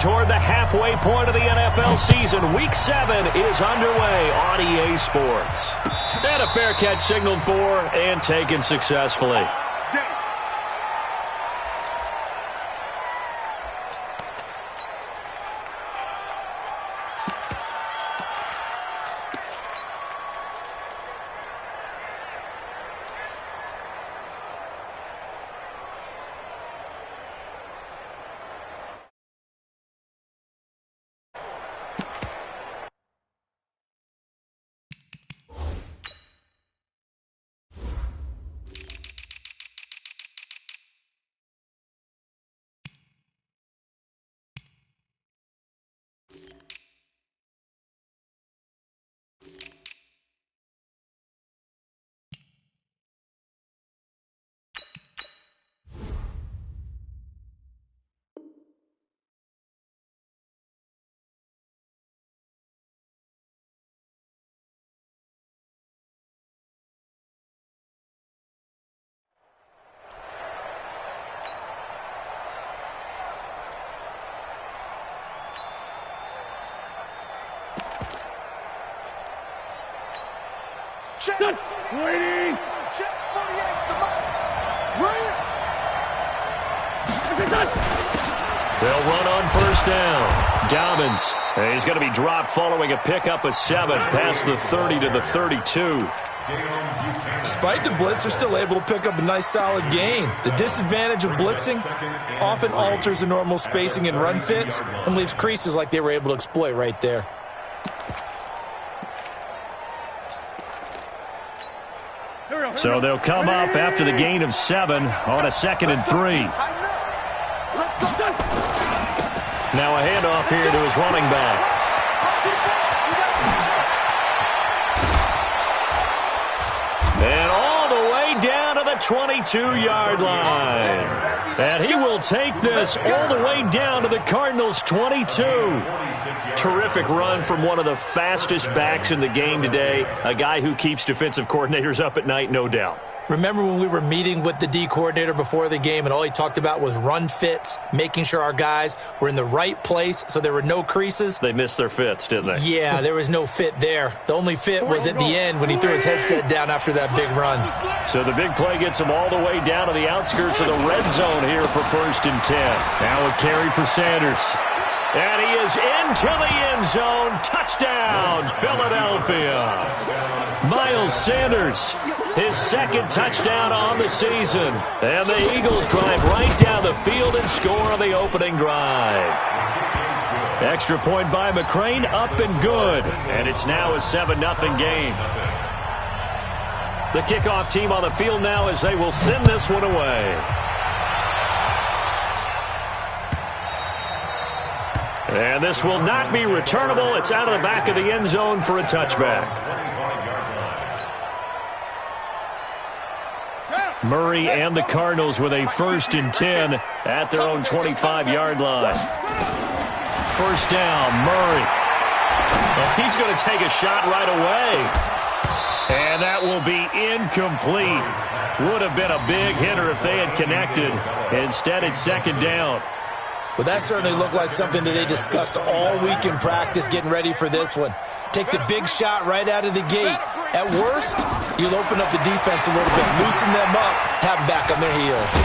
toward the halfway point of the NFL season. Week 7 is underway on EA Sports. And a fair catch signaled for and taken successfully. Check. Waiting. Check 48. The mark. They'll run on first down. Dobbins. He's going to be dropped following a pickup of 7 past the 30 to the 32. Despite the blitz, they're still able to pick up a nice solid gain. The disadvantage of blitzing often alters the normal spacing and run fits and leaves creases like they were able to exploit right there. So they'll come up after the gain of 7 on a 2nd and 3. Now a handoff here to his running back. And all the way down to the 22-yard line. And he will take this all the way down to the Cardinals' 22. Terrific run from one of the fastest backs in the game today. A guy who keeps defensive coordinators up at night, no doubt. Remember when we were meeting with the D coordinator before the game and all he talked about was run fits, making sure our guys were in the right place so there were no creases? They missed their fits, didn't they? Yeah, there was no fit there. The only fit was at the end when he threw his headset down after that big run. So the big play gets him all the way down to the outskirts of the red zone here for 1st and 10. Now a carry for Sanders. And he is into the end zone. Touchdown, Philadelphia. Miles Sanders, his 2nd touchdown on the season. And the Eagles drive right down the field and score on the opening drive. Extra point by McCrane, up and good. And it's now a 7-0 game. The kickoff team on the field now as they will send this one away. And this will not be returnable. It's out of the back of the end zone for a touchback. Murray and the Cardinals with a 1st and 10 at their own 25-yard line. First down, Murray. And he's going to take a shot right away. And that will be incomplete. Would have been a big hitter if they had connected. Instead, it's 2nd down. Well, that certainly looked like something that they discussed all week in practice getting ready for this one. Take the big shot right out of the gate. At worst, you'll open up the defense a little bit, loosen them up, have them back on their heels.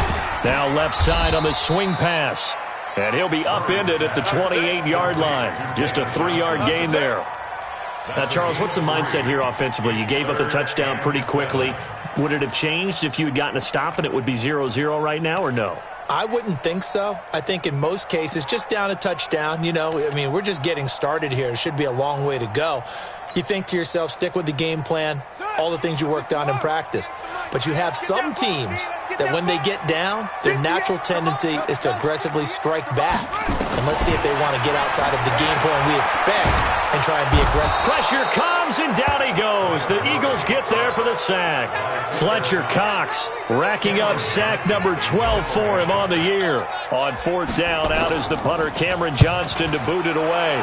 Now left side on the swing pass. And he'll be upended at the 28-yard line. Just a 3-yard gain there. Now, Charles, what's the mindset here offensively? You gave up the touchdown pretty quickly. Would it have changed if you had gotten a stop and it would be 0-0 right now, or no? I wouldn't think so. I think in most cases, just down a touchdown, you know, I mean, we're just getting started here. It should be a long way to go. You think to yourself, stick with the game plan, all the things you worked on in practice. But you have some teams that when they get down, their natural tendency is to aggressively strike back. And let's see if they want to get outside of the game plan we expect and try and be aggressive. Pressure comes, and down he goes. The Eagles get there for the sack. Fletcher Cox racking up sack number 12 for him on the year. On 4th down, out is the punter Cameron Johnston to boot it away.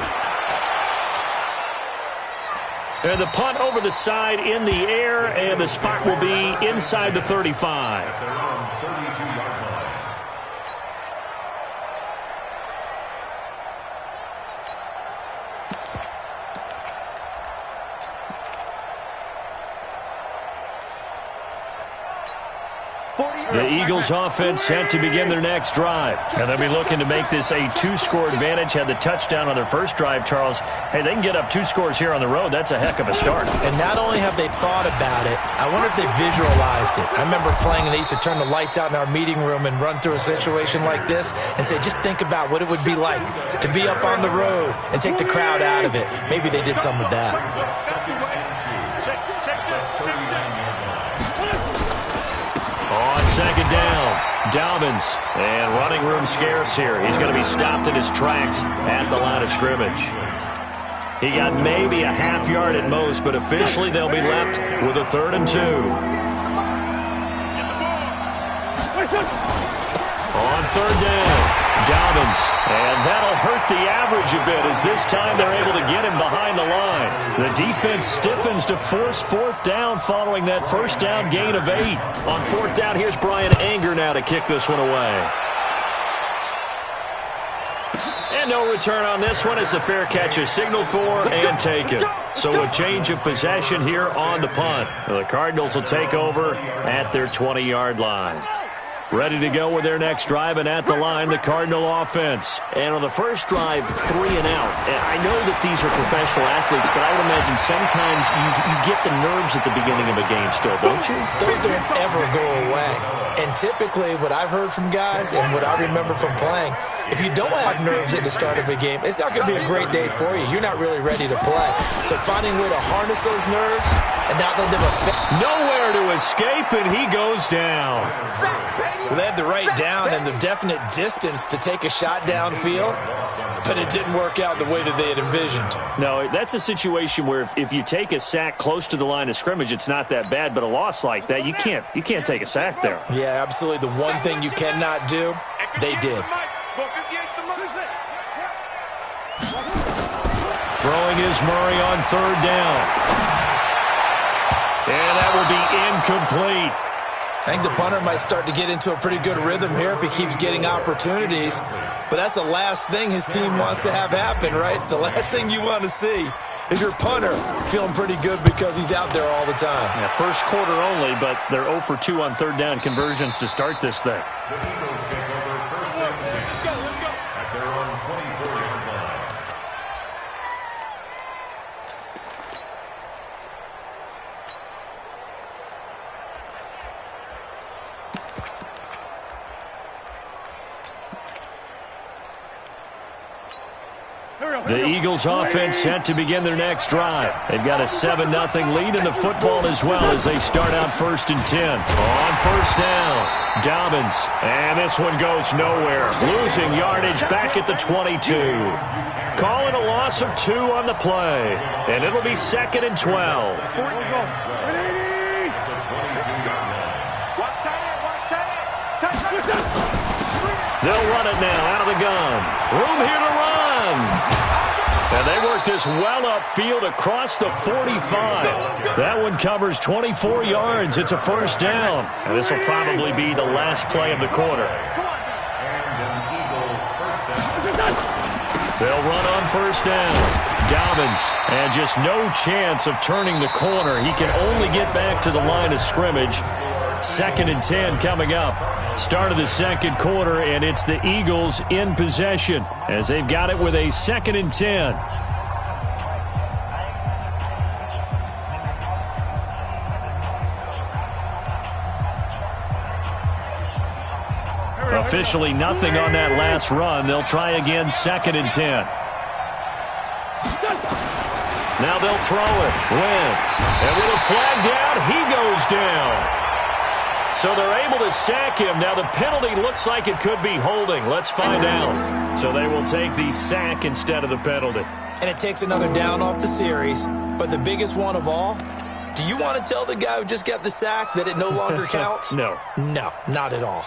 And the punt over the side in the air, and the spot will be inside the 35. The Eagles offense set to begin their next drive. And they'll be looking to make this a two-score advantage. Had the touchdown on their first drive, Charles. Hey, they can get up 2 scores here on the road. That's a heck of a start. And not only have they thought about it, I wonder if they visualized it. I remember playing, and they used to turn the lights out in our meeting room and run through a situation like this and say, just think about what it would be like to be up on the road and take the crowd out of it. Maybe they did some of that. On second down, Dobbins, and running room scarce here. He's going to be stopped in his tracks at the line of scrimmage. He got maybe a half yard at most, but officially they'll be left with a 3rd and 2. On 3rd down, Dobbins, and that'll hurt the average a bit as this time they're able to get him behind the line. The defense stiffens to force 4th down following that first down gain of 8. On 4th down, here's Brian Anger now to kick this one away. And no return on this one as the fair catch is signaled for and taken. So a change of possession here on the punt. The Cardinals will take over at their 20-yard line. Ready to go with their next drive, and at the line, the Cardinal offense. And on the first drive, 3 and out. And I know that these are professional athletes, but I would imagine sometimes you get the nerves at the beginning of a game still, don't you? Those don't ever go away. And typically, what I've heard from guys and what I remember from playing, if you don't have nerves at the start of a game, it's not going to be a great day for you. You're not really ready to play. So finding a way to harness those nerves and not let them affect. Nowhere to escape, and he goes down. Well, they had the right down and the definite distance to take a shot downfield, but it didn't work out the way that they had envisioned. No, that's a situation where if you take a sack close to the line of scrimmage, it's not that bad, but a loss like that, you can't take a sack there. Yeah, absolutely. The one thing you cannot do, they did. Throwing is Murray on 3rd down. And that will be incomplete. I think the punter might start to get into a pretty good rhythm here if he keeps getting opportunities. But that's the last thing his team wants to have happen, right? The last thing you want to see is your punter feeling pretty good because he's out there all the time. Yeah, first quarter only, but they're 0 for 2 on 3rd down conversions to start this thing. The Eagles offense set to begin their next drive. They've got a 7-0 lead in the football as well as they start out 1st and 10. On 1st down, Dobbins. And this one goes nowhere. Losing yardage back at the 22. Calling a loss of 2 on the play. And it'll be 2nd and 12. They'll run it now out of the gun. Room here to run. And they work this well upfield across the 45. That one covers 24 yards. It's a 1st down. And this will probably be the last play of the quarter. They'll run on 1st down. Dobbins, and just no chance of turning the corner. He can only get back to the line of scrimmage. 2nd and 10 coming up. Start of the second quarter, and it's the Eagles in possession as they've got it with a 2nd and 10. Officially nothing on that last run. They'll try again, 2nd and 10. Now they'll throw it. Wentz. And with a flag down, he goes down. So they're able to sack him. Now the penalty looks like it could be holding. Let's find out. So they will take the sack instead of the penalty. And it takes another down off the series. But the biggest one of all, do you want to tell the guy who just got the sack that it no longer counts? No. No, not at all.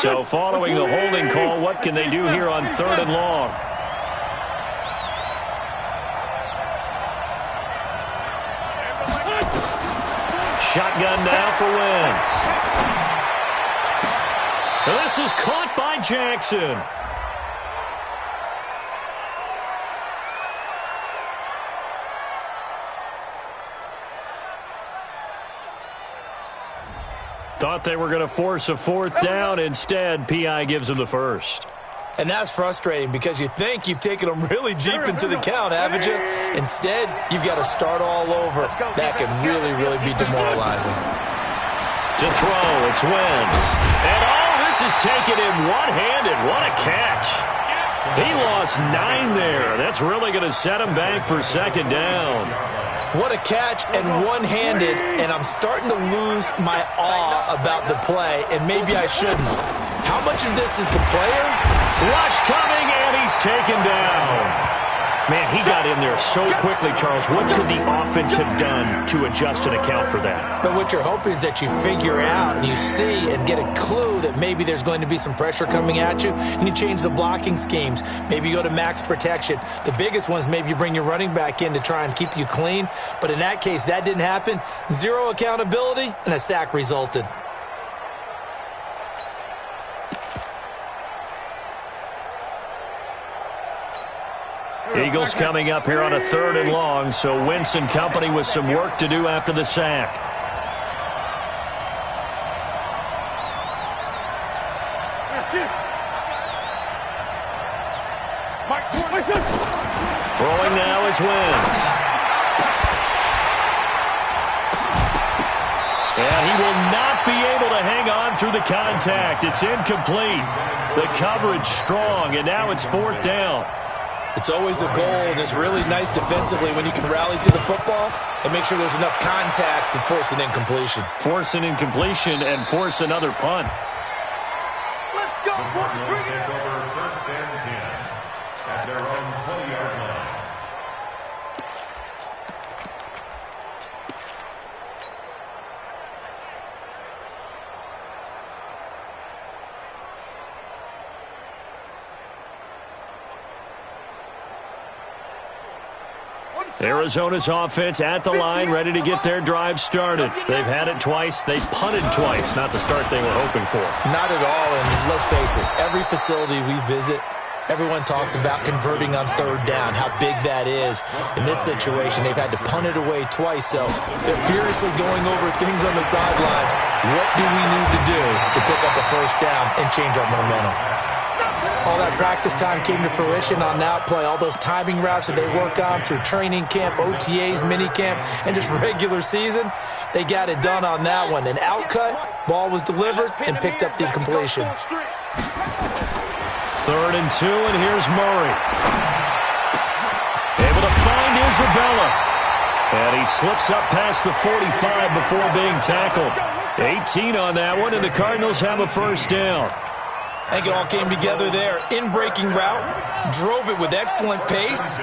So following the holding call, what can they do here on 3rd and long? shotgun now for Wentz. This is caught by Jackson. Thought they were going to force a fourth down. Instead, P.I. gives them the first. And that's frustrating because you think you've taken them really deep into the count, haven't you? Instead, you've got to start all over. That can really, really be demoralizing. To throw, it's Wentz. And this is taken in one-handed. What a catch. He lost 9 there. That's really going to set him back for second down. What a catch and one-handed, and I'm starting to lose my awe about the play, and maybe I shouldn't. How much of this is the player? Rush coming, and he's taken down. Man, he got in there so quickly, Charles. What could the offense have done to adjust and account for that? But what you're hoping is that you figure out and you see and get a clue that maybe there's going to be some pressure coming at you, and you change the blocking schemes. Maybe you go to max protection. The biggest one is maybe you bring your running back in to try and keep you clean. But in that case, that didn't happen. 0 accountability, and a sack resulted. Eagles coming up here on a 3rd and long, so Wentz and company with some work to do after the sack. Throwing now is Wentz. And he will not be able to hang on through the contact. It's incomplete. The coverage strong, and now it's 4th down. It's always a goal, and it's really nice defensively when you can rally to the football and make sure there's enough contact to force an incompletion. Force an incompletion and force another punt. Let's go, boys. Bring it over 1st and 10 at their own 20-yard line. Arizona's offense at the line, ready to get their drive started. They've had it twice. They've punted twice. Not the start they were hoping for. Not at all, and let's face it, every facility we visit, everyone talks about converting on 3rd down, how big that is. In this situation, they've had to punt it away twice, so they're furiously going over things on the sidelines. What do we need to do to pick up a 1st down and change our momentum? All that practice time came to fruition on that play. All those timing routes that they work on through training camp, OTAs, minicamp, and just regular season, they got it done on that one. An outcut, ball was delivered, and picked up the completion. 3rd and 2, and here's Murray. Able to find Isabella. And he slips up past the 45 before being tackled. 18 on that one, and the Cardinals have a 1st down. I think it all came together there. In-breaking route, drove it with excellent pace.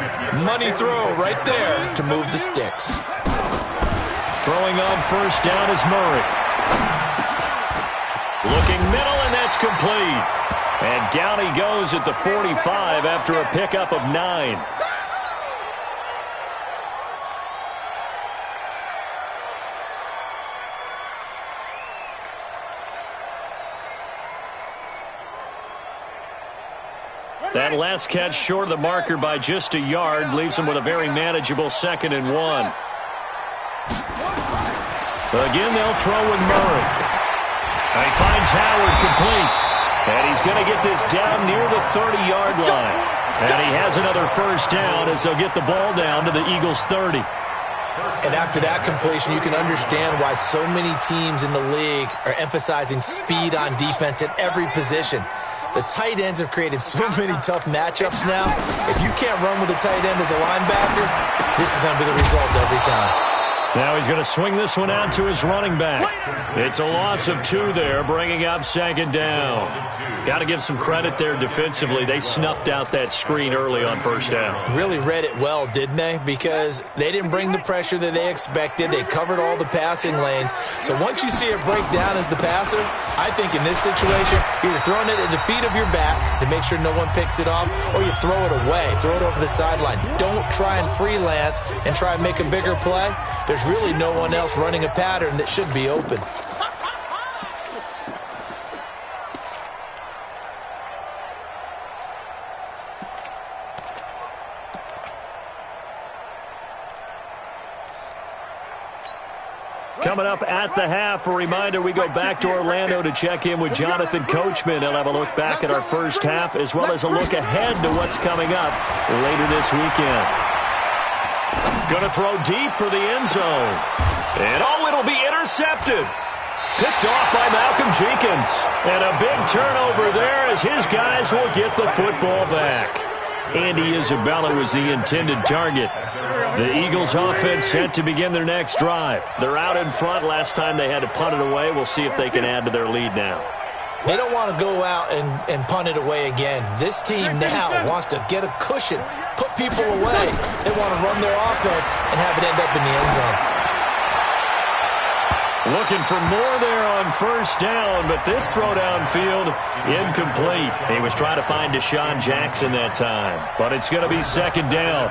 Money throw right there to move the sticks. Throwing on 1st down is Murray. Looking middle, and that's complete. And down he goes at the 45 after a pickup of 9. That last catch short of the marker by just a yard leaves him with a very manageable 2nd and 1. Again, they'll throw with Murray. And he finds Howard complete. And he's going to get this down near the 30-yard line. And he has another 1st down as they'll get the ball down to the Eagles' 30. And after that completion, you can understand why so many teams in the league are emphasizing speed on defense at every position. The tight ends have created so many tough matchups now. If you can't run with a tight end as a linebacker, this is going to be the result every time. Now he's going to swing this one out to his running back. It's a loss of 2 there, bringing up 2nd down. Got to give some credit there defensively. They snuffed out that screen early on 1st down. Really read it well, didn't they? Because they didn't bring the pressure that they expected. They covered all the passing lanes. So once you see it break down as the passer, I think in this situation, you're throwing it at the feet of your back to make sure no one picks it off, or you throw it away, throw it over the sideline. Don't try and freelance and try and make a bigger play. There's really no one else running a pattern that should be open. Coming up at the half, a reminder, we go back to Orlando to check in with Jonathan Coachman. He'll have a look back at our first half as well as a look ahead to what's coming up later this weekend. Going to throw deep for the end zone. And it'll be intercepted. Picked off by Malcolm Jenkins. And a big turnover there as his guys will get the football back. Andy Isabella was the intended target. The Eagles offense set to begin their next drive. They're out in front. Last time they had to punt it away. We'll see if they can add to their lead now. They don't want to go out and punt it away again. This team now wants to get a cushion, put people away. They want to run their offense and have it end up in the end zone. Looking for more there on first down, but this throw downfield, incomplete. He was trying to find Deshaun Jackson that time, but it's going to be second down.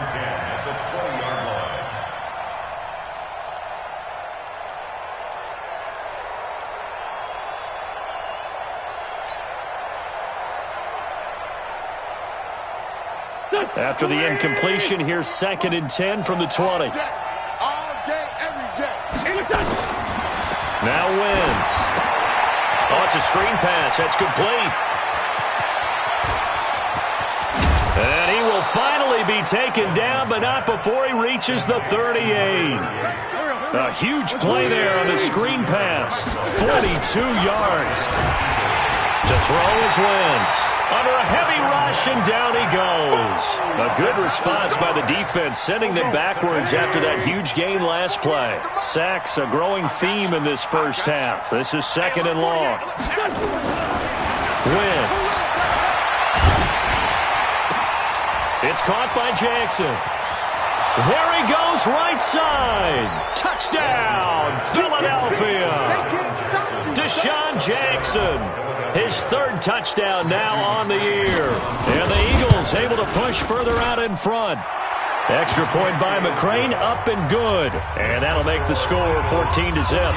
After the incompletion, here's 2nd and 10 from the 20. All day, every day. Anytime. Now Wentz. Oh, it's a screen pass. That's complete. And he will finally be taken down, but not before he reaches the 38. A huge play there on the screen pass. 42 yards. To throw is Wentz. Under a heavy rush, and down he goes. A good response by the defense, sending them backwards after that huge gain last play. Sacks, a growing theme in this first half. This is 2nd and long. Wentz. It's caught by Jackson. There he goes, right side. Touchdown, Philadelphia. Deshaun Jackson. His 3rd touchdown now on the year. And the Eagles able to push further out in front. Extra point by McCrane, up and good. And that'll make the score 14-0.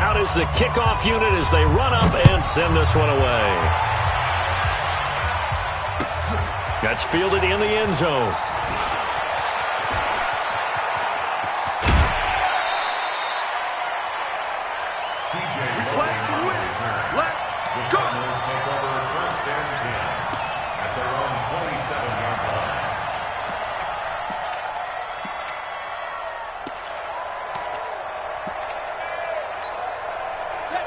Out is the kickoff unit as they run up and send this one away. That's fielded in the end zone. Let's go. Take over 1st and 10 at their own 27-yard line.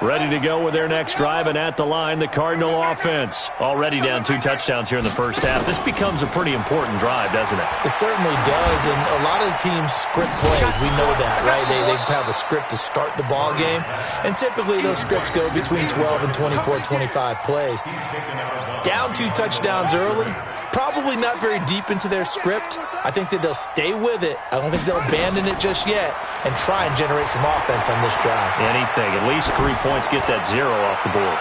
Ready to go with their next drive, and at the line, the Cardinal offense. Already down 2 touchdowns here in the first half. This becomes a pretty important drive, doesn't it? It certainly does, and a lot of the teams script plays. We know that, right? They have a script to start the ball game, and typically those scripts go between 12 and 24, 25 plays. Down 2 touchdowns early, probably not very deep into their script. I think that they'll stay with it. I don't think they'll abandon it just yet and try and generate some offense on this drive. Anything. At least 3 points, get that 0 off the board.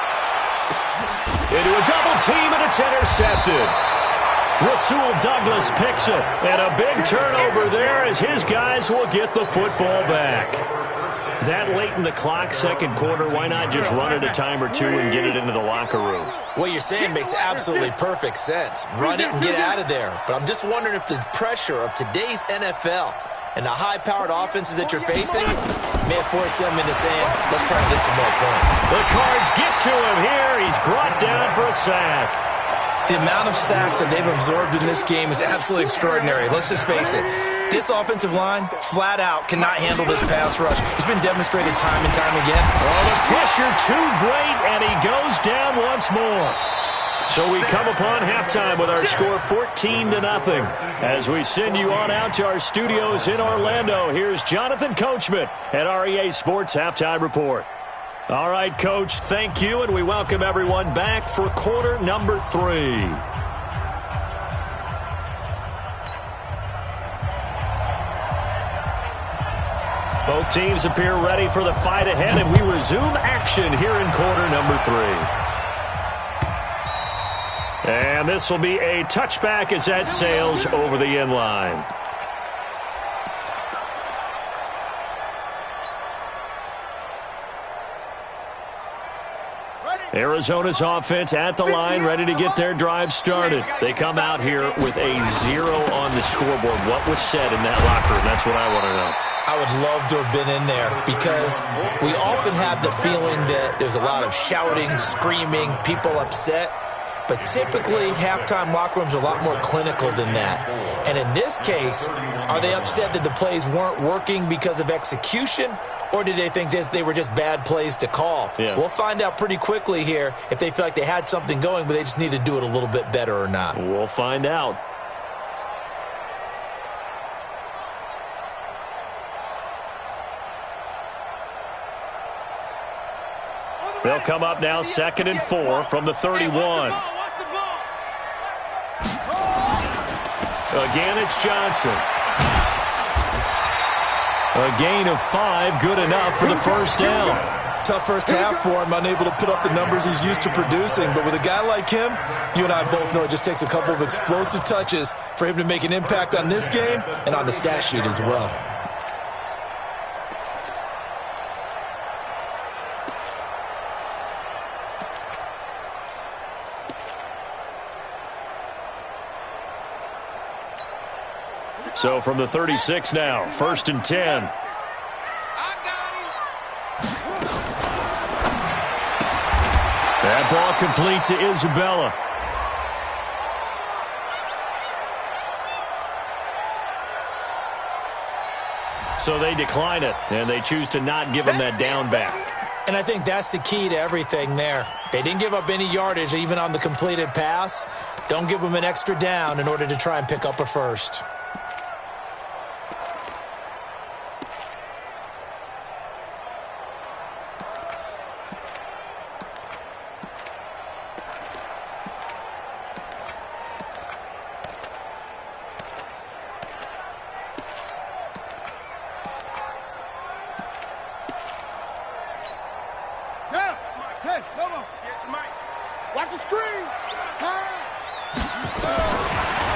Into a double team, and it's intercepted. Rasul Douglas picks it, and a big turnover there as his guys will get the football back. That late in the clock, 2nd quarter, why not just run it a time or two and get it into the locker room? What you're saying makes absolutely perfect sense. Run it and get out of there. But I'm just wondering if the pressure of today's NFL and the high-powered offenses that you're facing may have forced them into saying, let's try and get some more points. The Cards get to him here. He's brought down for a sack. The amount of sacks that they've absorbed in this game is absolutely extraordinary. Let's just face it. This offensive line, flat out, cannot handle this pass rush. It's been demonstrated time and time again. Oh, the pressure too great, and he goes down once more. So we come upon halftime with our score 14-0. As we send you on out to our studios in Orlando, here's Jonathan Coachman at REA Sports Halftime Report. All right, Coach, thank you, and we welcome everyone back for quarter number 3. Both teams appear ready for the fight ahead, and we resume action here in quarter number 3. And this will be a touchback as that sails over the end line. Arizona's offense at the line, ready to get their drive started. They come out here with a 0 on the scoreboard. What was said in that locker room? That's what I want to know. I would love to have been in there because we often have the feeling that there's a lot of shouting, screaming, people upset. But typically, halftime locker rooms are a lot more clinical than that. And in this case, are they upset that the plays weren't working because of execution? Or did they think they were just bad plays to call? Yeah. We'll find out pretty quickly here if they feel like they had something going, but they just need to do it a little bit better or not. We'll find out. They'll come up now 2nd and 4 from the 31. Again, it's Johnson. A gain of 5, good enough for the first down. Tough first half for him, unable to put up the numbers he's used to producing. But with a guy like him, you and I both know it just takes a couple of explosive touches for him to make an impact on this game and on the stat sheet as well. So from the 36 now, 1st and 10. That ball complete to Isabella. So they decline it, and they choose to not give him that down back. And I think that's the key to everything there. They didn't give up any yardage even on the completed pass. Don't give them an extra down in order to try and pick up a first.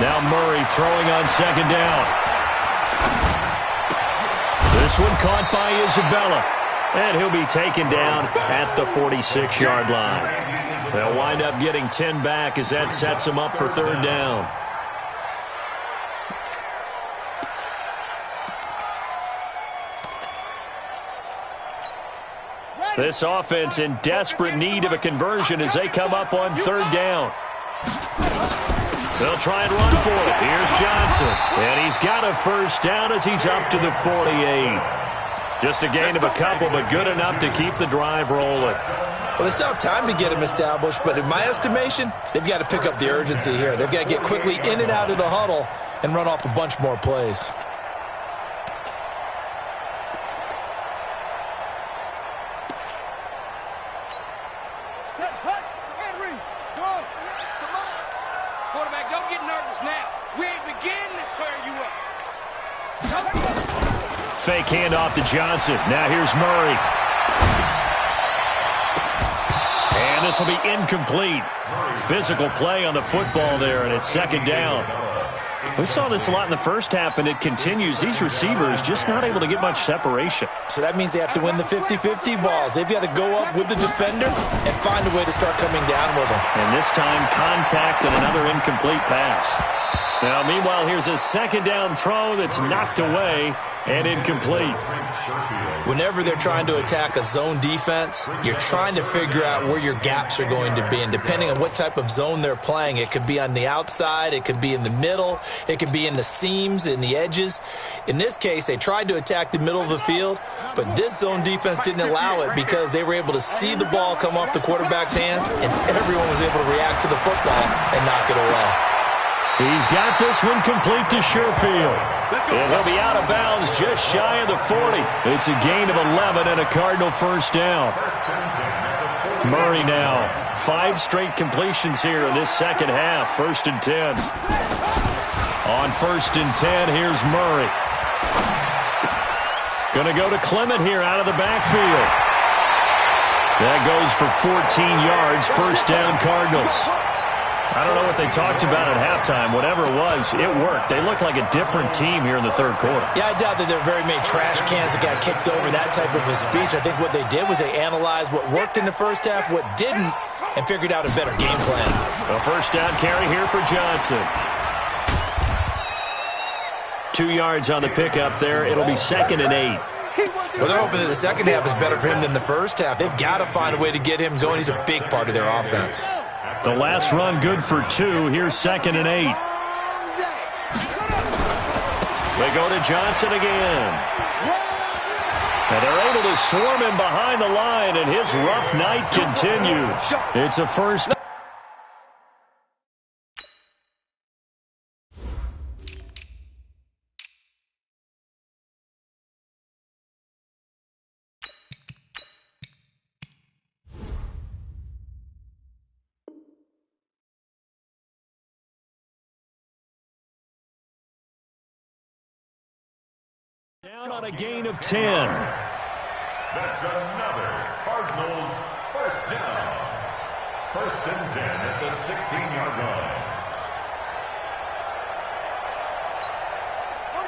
Now Murray throwing on 2nd down. This one caught by Isabella. And he'll be taken down at the 46-yard line. They'll wind up getting 10 back as that sets them up for 3rd down. This offense in desperate need of a conversion as they come up on 3rd down. They'll try and run for it. Here's Johnson. And he's got a first down as he's up to the 48. Just a gain of a couple, but good enough to keep the drive rolling. Well, they still have time to get him established, but in my estimation, they've got to pick up the urgency here. They've got to get quickly in and out of the huddle and run off a bunch more plays. Fake handoff to Johnson. Now here's Murray. And this will be incomplete. Physical play on the football there, and it's 2nd down. We saw this a lot in the first half, and it continues. These receivers just not able to get much separation. So that means they have to win the 50-50 balls. They've got to go up with the defender and find a way to start coming down with them. And this time, contact and another incomplete pass. Now, meanwhile, here's a 2nd down throw that's knocked away and incomplete. Whenever they're trying to attack a zone defense, you're trying to figure out where your gaps are going to be. And depending on what type of zone they're playing, it could be on the outside, it could be in the middle, it could be in the seams, in the edges. In this case, they tried to attack the middle of the field, but this zone defense didn't allow it because they were able to see the ball come off the quarterback's hands, and everyone was able to react to the football and knock it away. He's got this one complete to Sherfield. And he'll be out of bounds just shy of the 40. It's a gain of 11 and a Cardinal first down. Murray now. 5 straight completions here in this second half. 1st and 10. On 1st and 10, here's Murray. Going to go to Clement here out of the backfield. That goes for 14 yards. First down, Cardinals. I don't know what they talked about at halftime. Whatever it was, it worked. They looked like a different team here in the third quarter. Yeah, I doubt that there were very many trash cans that got kicked over, that type of a speech. I think what they did was they analyzed what worked in the first half, what didn't, and figured out a better game plan. A first down carry here for Johnson. 2 yards on the pickup there. It'll be 2nd and 8. Well, they're hoping that the second half is better for him than the first half. They've got to find a way to get him going. He's a big part of their offense. The last run good for 2. Here's 2nd and 8. They go to Johnson again. And they're able to swarm him behind the line, and his rough night continues. It's a first. Down on a gain of 10. That's another Cardinals first down. 1st and 10 at the 16-yard line.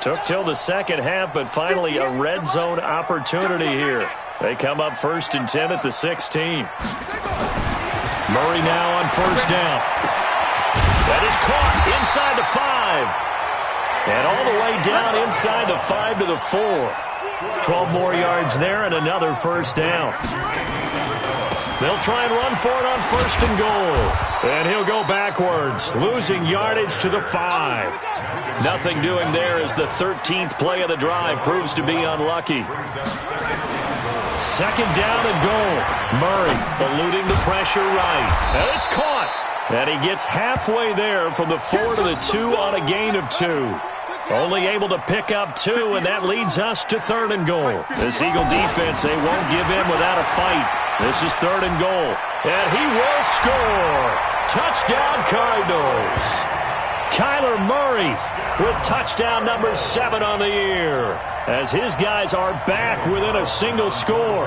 Took till the second half, but finally a red zone opportunity here. They come up 1st and 10 at the 16. Murray now on 1st down. That is caught inside the 5. And all the way down inside the 5 to the 4. 12 more yards there and another first down. They'll try and run for it on 1st and goal. And he'll go backwards, losing yardage to the 5. Nothing doing there as the 13th play of the drive proves to be unlucky. 2nd down and goal. Murray eluding the pressure right. And it's caught. And he gets halfway there from the 4 to the 2 on a gain of 2. Only able to pick up 2, and that leads us to 3rd and goal. This Eagle defense, they won't give in without a fight. This is 3rd and goal. And he will score. Touchdown, Cardinals. Kyler Murray with touchdown number 7 on the year, as his guys are back within a single score.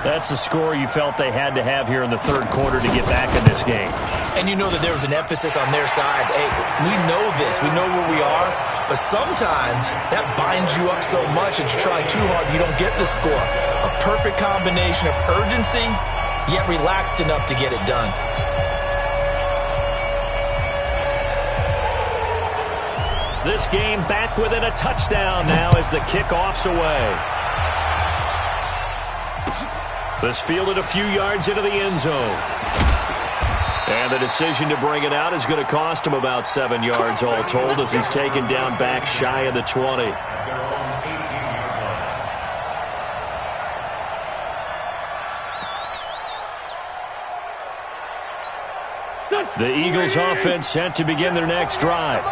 That's a score you felt they had to have here in the third quarter to get back in this game. And you know that there was an emphasis on their side. Hey, we know this. We know where we are. But sometimes that binds you up so much that you try too hard, you don't get the score. A perfect combination of urgency, yet relaxed enough to get it done. This game back within a touchdown now as the kickoff's away. This fielded a few yards into the end zone. And the decision to bring it out is going to cost him about 7 yards all told as he's taken down back shy of the 20. The Eagles offense set to begin their next drive.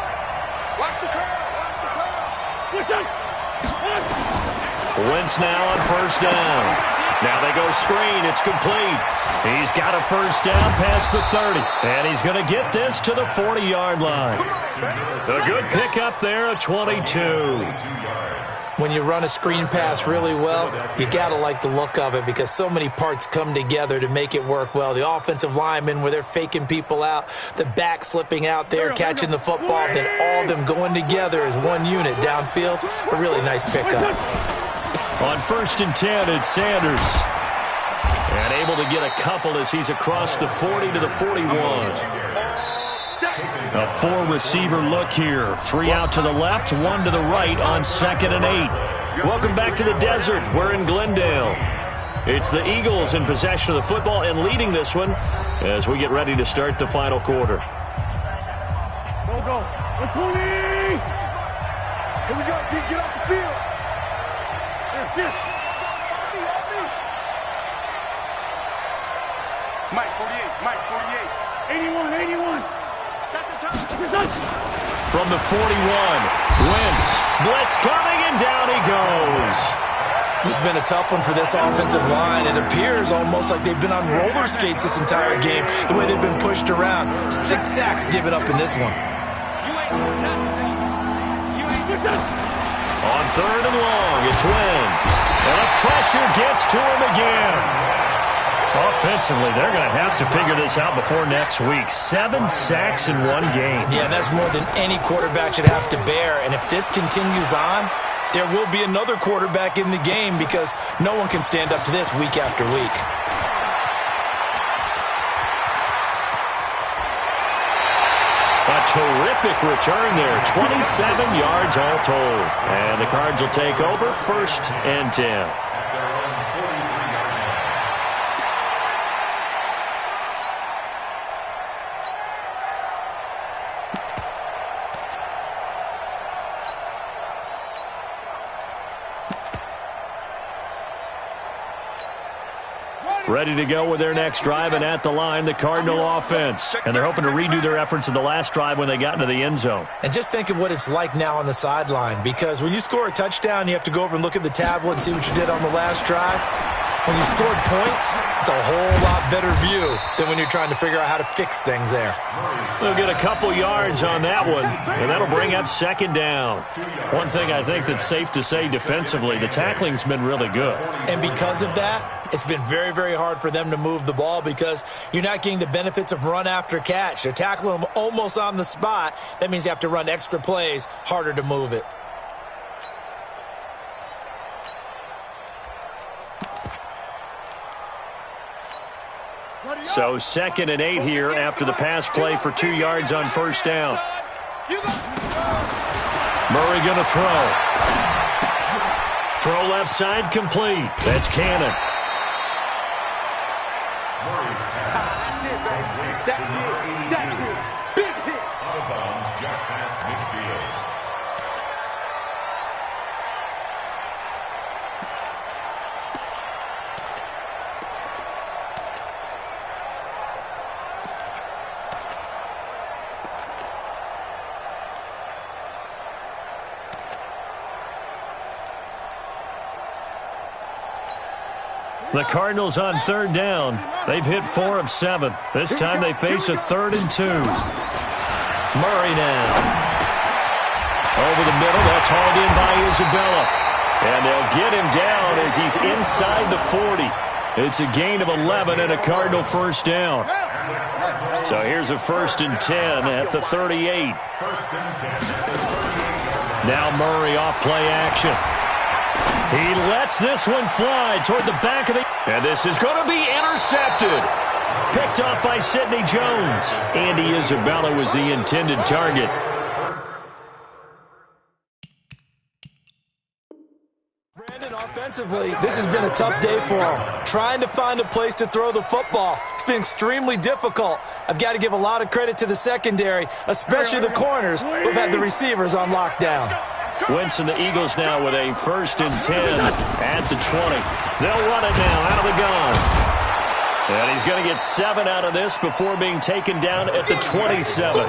Wentz now on 1st down. Now they go screen. It's complete. He's got a 1st down past the 30. And he's going to get this to the 40-yard line. A good pickup there, a 22. When you run a screen pass really well, you got to like the look of it because so many parts come together to make it work well. The offensive linemen where they're faking people out, the back slipping out there, catching the football, then all of them going together as one unit downfield. A really nice pickup. On 1st and 10, it's Sanders. And able to get a couple as he's across the 40 to the 41. A 4-receiver look here. 3 out to the left, 1 to the right on 2nd and 8. Welcome back to the desert. We're in Glendale. It's the Eagles in possession of the football and leading this one as we get ready to start the final quarter. Go, go. Here we go, G. Get off the field. Here. Mike 48, Mike 48. 81. From the 41, Wentz, blitz coming, and down he goes. This has been a tough one for this offensive line. It appears almost like they've been on roller skates this entire game, the way they've been pushed around. 6 sacks given up in this one. On 3rd and long, it's Wentz. And the pressure gets to him again. Offensively, they're going to have to figure this out before next week. 7 sacks in one game. Yeah, that's more than any quarterback should have to bear. And if this continues on, there will be another quarterback in the game because no one can stand up to this week after week. A terrific return there. 27 yards all told. And the Cards will take over 1st and 10. Ready to go with their next drive, and at the line, the Cardinal offense. And they're hoping to redo their efforts in the last drive when they got into the end zone. And just think of what it's like now on the sideline, because when you score a touchdown, you have to go over and look at the tablet and see what you did on the last drive. When you scored points, it's a whole lot better view than when you're trying to figure out how to fix things there. They'll get a couple yards on that one, and that'll bring up 2nd down. One thing I think that's safe to say defensively, the tackling's been really good. And because of that, it's been very, very hard for them to move the ball because you're not getting the benefits of run after catch. They're tackling them almost on the spot. That means you have to run extra plays, harder to move it. So 2nd and 8 here after the pass play for 2 yards on 1st down. Murray going to throw. Throw left side complete. That's Cannon. Out of bounds just past midfield. The Cardinals on 3rd down. They've hit 4 of 7. This time they face a 3rd and 2. Murray now. Over the middle. That's hauled in by Isabella. And they'll get him down as he's inside the 40. It's a gain of 11 and a Cardinal 1st down. So here's a 1st and 10 at the 38. Now Murray off play action. He lets this one fly toward the back of the... And this is going to be intercepted. Picked off by Sidney Jones. Andy Isabella was the intended target. Brandon, offensively, this has been a tough day for him. Trying to find a place to throw the football. It's been extremely difficult. I've got to give a lot of credit to the secondary, especially the corners who've had the receivers on lockdown. Wentz and the Eagles now with a 1st and 10 at the 20. They'll run it now out of the gun. And he's going to get 7 out of this before being taken down at the 27.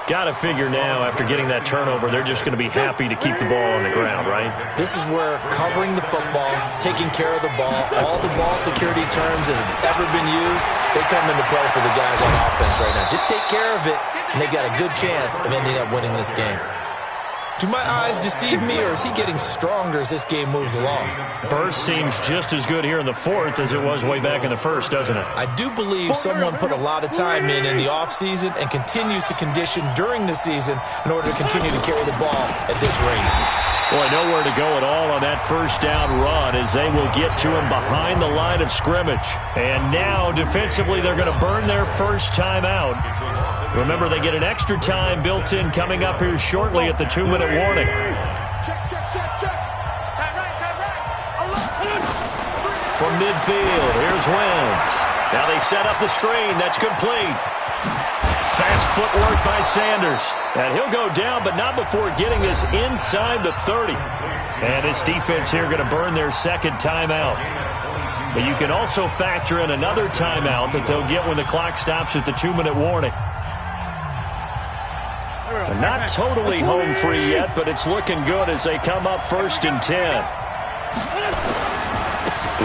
Got to figure now, after getting that turnover, they're just going to be happy to keep the ball on the ground, right? This is where covering the football, taking care of the ball, all the ball security terms that have ever been used, they come into play for the guys on offense right now. Just take care of it, and they've got a good chance of ending up winning this game. Do my eyes deceive me, or is he getting stronger as this game moves along? Burst seems just as good here in the 4th as it was way back in the 1st, doesn't it? I do believe someone put a lot of time in the offseason and continues to condition during the season in order to continue to carry the ball at this rate. Boy, nowhere to go at all on that 1st down run as they will get to him behind the line of scrimmage. And now, defensively, they're going to burn their first time out. Remember, they get an extra time built in coming up here shortly at the 2-minute warning. From midfield, here's Wentz. Now they set up the screen. That's complete. Fast footwork by Sanders. And he'll go down, but not before getting this inside the 30. And this defense here going to burn their 2nd timeout. But you can also factor in another timeout that they'll get when the clock stops at the 2-minute warning. Not totally home free yet, but it's looking good as they come up 1st and 10.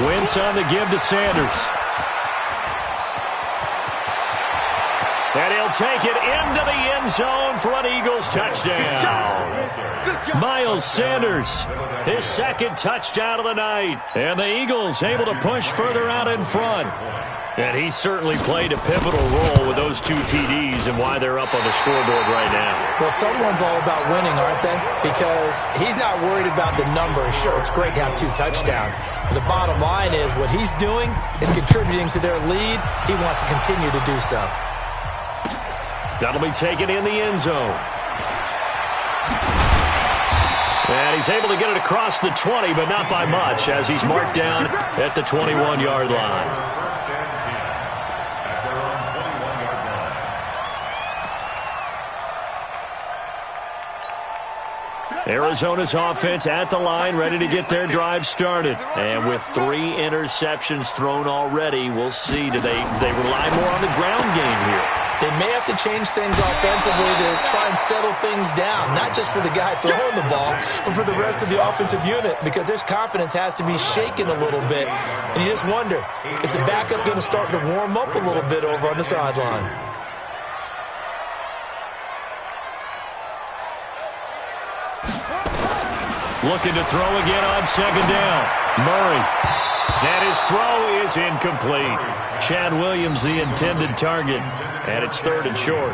Wentz on the give to Sanders. And he'll take it into the end zone for an Eagles touchdown. Miles Sanders, his 2nd touchdown of the night. And the Eagles able to push further out in front. And he certainly played a pivotal role with those 2 TDs and why they're up on the scoreboard right now. Well, someone's all about winning, aren't they? Because he's not worried about the numbers. Sure, it's great to have 2 touchdowns. But the bottom line is what he's doing is contributing to their lead. He wants to continue to do so. That'll be taken in the end zone. And he's able to get it across the 20, but not by much, as he's marked down at the 21-yard line. Arizona's offense at the line, ready to get their drive started. And with 3 interceptions thrown already, we'll see. Do they rely more on the ground game here? They may have to change things offensively to try and settle things down, not just for the guy throwing the ball, but for the rest of the offensive unit, because their confidence has to be shaken a little bit. And you just wonder, is the backup going to start to warm up a little bit over on the sideline? Looking to throw again on 2nd down. Murray. And his throw is incomplete. Chad Williams, the intended target. And it's 3rd and short.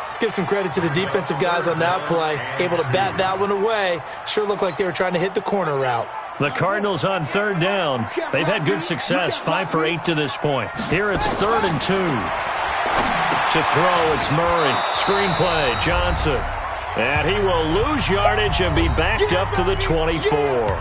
Let's give some credit to the defensive guys on that play. Able to bat that one away. Sure looked like they were trying to hit the corner route. The Cardinals on 3rd down. They've had good success, 5 for 8 to this point. Here it's 3rd and 2. To throw, it's Murray. Screenplay, Johnson. And he will lose yardage and be backed up to the 24.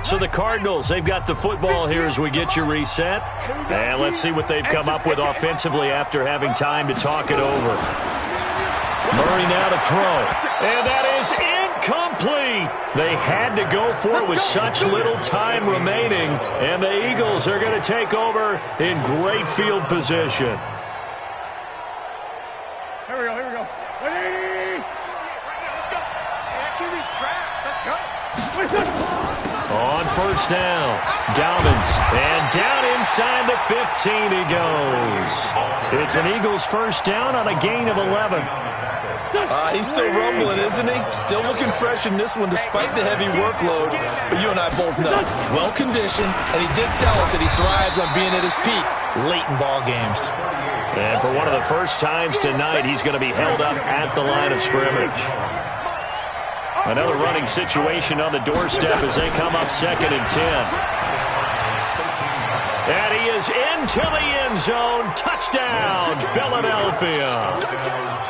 So the Cardinals, they've got the football here as we get you reset. And let's see what they've come up with offensively after having time to talk it over. Murray now to throw. And that is incomplete. They had to go for it with such little time remaining. And the Eagles are going to take over in great field position. Here we go. Ready? Let's go. QB's traps. Let's go. On 1st down, Dobbins, and down inside the 15 he goes. It's an Eagles 1st down on a gain of 11. He's still rumbling, isn't he? Still looking fresh in this one despite the heavy workload. But you and I both know, well-conditioned, and he did tell us that he thrives on being at his peak late in ball games. And for one of the first times tonight, he's going to be held up at the line of scrimmage. Another running situation on the doorstep as they come up 2nd and 10. And he is into the end zone. Touchdown, Philadelphia.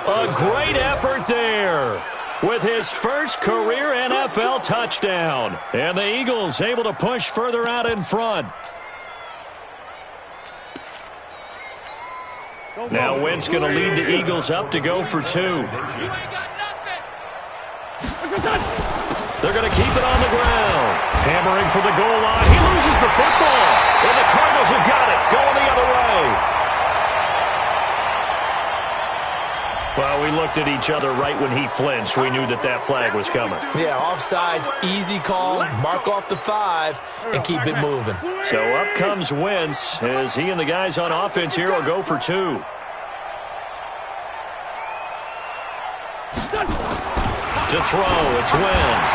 A great effort there with his first career NFL touchdown. And the Eagles able to push further out in front. Now Wentz going to lead the Eagles up to go for 2. They're going to keep it on the ground. Hammering for the goal line. He loses the football. And the Cardinals have got it. Going the other way. Well, we looked at each other right when he flinched. We knew that that flag was coming. Yeah, offsides, easy call. Mark off the 5 and keep it moving. So up comes Wentz as he and the guys on offense here will go for 2. To throw, it's Wentz.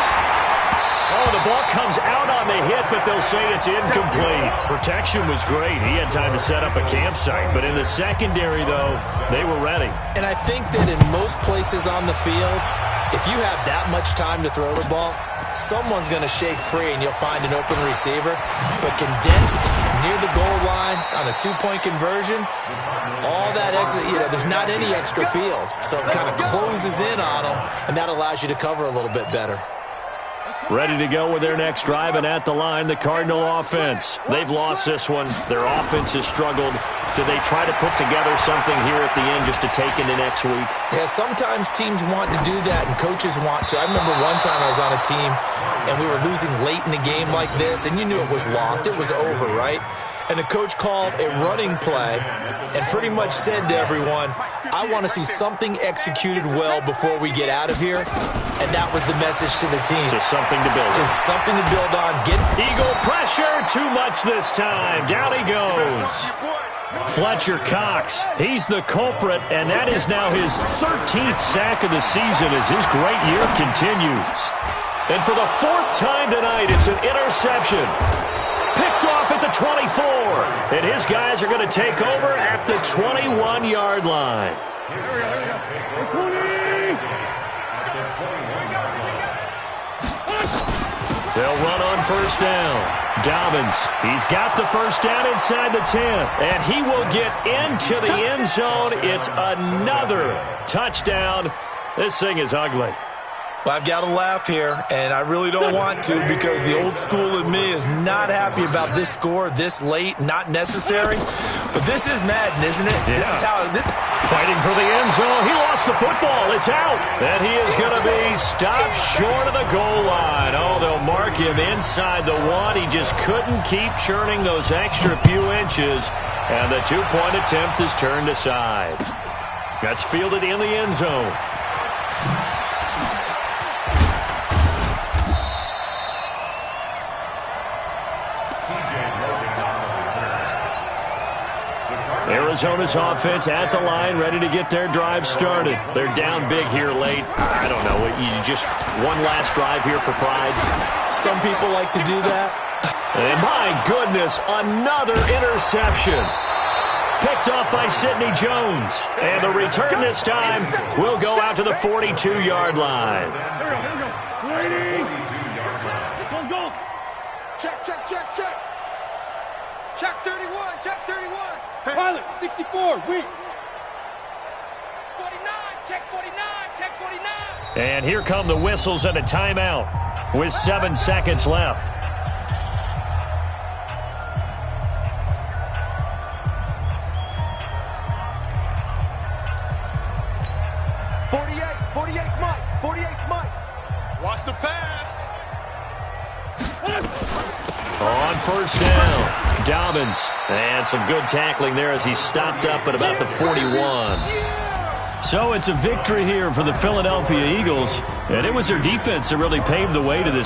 Oh, the ball comes out on the hit, but they'll say it's incomplete. Protection was great. He had time to set up a campsite. But in the secondary, though, they were ready. And I think that in most places on the field, if you have that much time to throw the ball, someone's going to shake free and you'll find an open receiver. But condensed near the goal line on a 2-point conversion, all that extra, there's not any extra field. So it kind of closes in on them, and that allows you to cover a little bit better. Ready to go with their next drive, and at the line, the Cardinal offense. They've lost this one. Their offense has struggled. Do they try to put together something here at the end just to take into next week? Yeah, sometimes teams want to do that, and coaches want to. I remember one time I was on a team, and we were losing late in the game like this, and you knew it was lost. It was over, right? And the coach called a running play and pretty much said to everyone, I want to see something executed well before we get out of here. And that was the message to the team. Just something to build on. Just something to build on. Eagle pressure, too much this time. Down he goes. Fletcher Cox, he's the culprit, and that is now his 13th sack of the season as his great year continues. And for the 4th time tonight, it's an interception. Picked off at the 24, and his guys are going to take over at the 21-yard line. They'll run on first down. Dobbins, he's got the first down inside the 10, and he will get into the end zone. It's another touchdown. This thing is ugly. Well, I've got to laugh here, and I really don't want to because the old school in me is not happy about this score this late, not necessary. But this is Madden, isn't it? Yeah. This is how... Fighting for the end zone. He lost the football. It's out. And he is going to be stopped short of the goal line. Oh, they'll mark him inside the 1. He just couldn't keep churning those extra few inches. And the 2-point attempt is turned aside. That's fielded in the end zone. Arizona's offense at the line, ready to get their drive started. They're down big here late. I don't know. You just one last drive here for pride. Some people like to do that. And my goodness, another interception. Picked off by Sidney Jones. And the return this time will go out to the 42-yard line. Go. Check. Check 31. Check 31. Pilot, 64, weak. 49, check 49, check 49. And here come the whistles and a timeout with 7 seconds left. Mike. 48's Mike. Watch the pass. On first down, Dobbins. And some good tackling there as he stopped up at about the 41. So it's a victory here for the Philadelphia Eagles. And it was their defense that really paved the way to this